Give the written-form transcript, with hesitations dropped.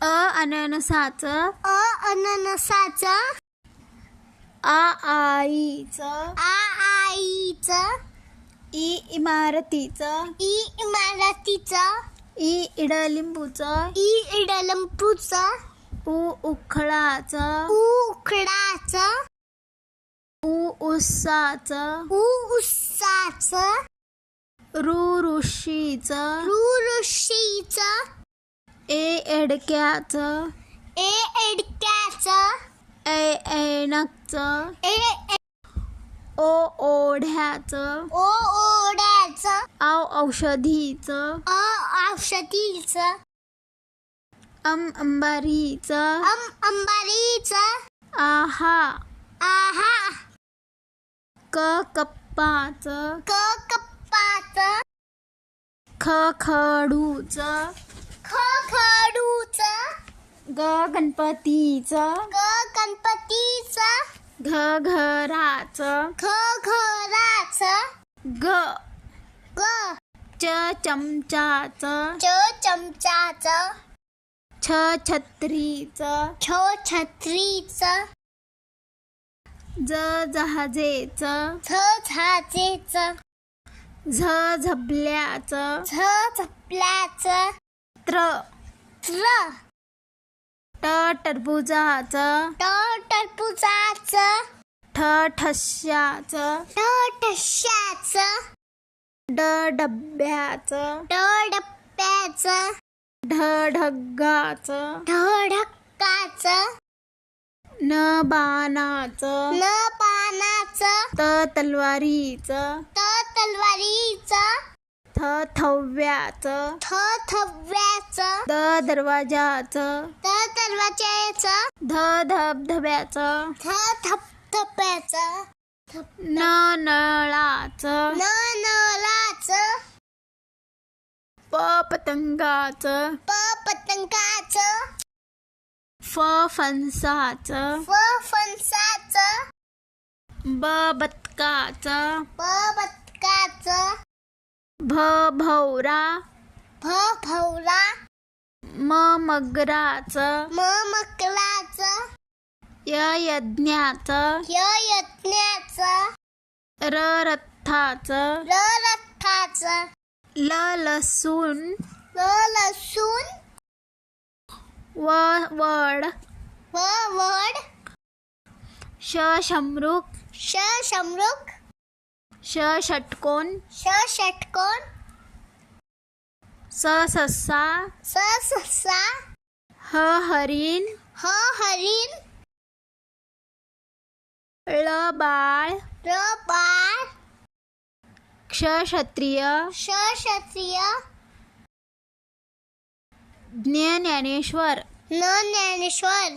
अननसाचं, अननसाचं, आईचं, आईचं, इमारतीचं, इमारतीचं, इडलिंबूचं, इडलिंबूचं, उखळाचं, उखळाचं, उसाचं, उसाचं, ऋषीचं, ऋषीचं, एडक्याचं, एडक्याचं, ऐनकचं, ओढ्याचं, ओढ्याचं, औषधीचं, औषधीचं, अंबारीचं, अंबारीचं, आहा, कप्पाचं, कप्पाचं, खडूचं, खडूचं, गणपतीचं, गणपतीचं, घराचं, घराचं, चमचाचं, चमचाचं, छत्रीचं, छत्रीचं, जहाजेचं, झाजेचं, झबल्याचं, झपल्याचं, टरबुजाचं, टरबुजाचं, ठश्याचं, ठश्याचं, डब्याचं, डब्याचं, ढगाचं, ढकाचं, बाणाचं, पानाचं, तलवारीचं, तलवारीचं, थव्याचं, थव्याचं, दरवाजाचं, दरवाजाचं, धबधब्याचं, धबधब्याचं, नळाचं, नळाचं, पतंगाचं, पतंगाचं, फणसाचं, फणसाचं, बदकाचं, बदकाचं, भवरा, भवरा, मगराचं, मकराचं, यज्ञाचं, यज्ञाचं, रथाचं, रथाचं, लसूण, लसूण, वड, शंभरूक, शंभरूक, षटकोन, षटकोन, ससा, ससा, हरिण, हरिण, बाळ, बाळ, क्षत्रिय, ज्ञानेश्वर, ज्ञानेश्वर,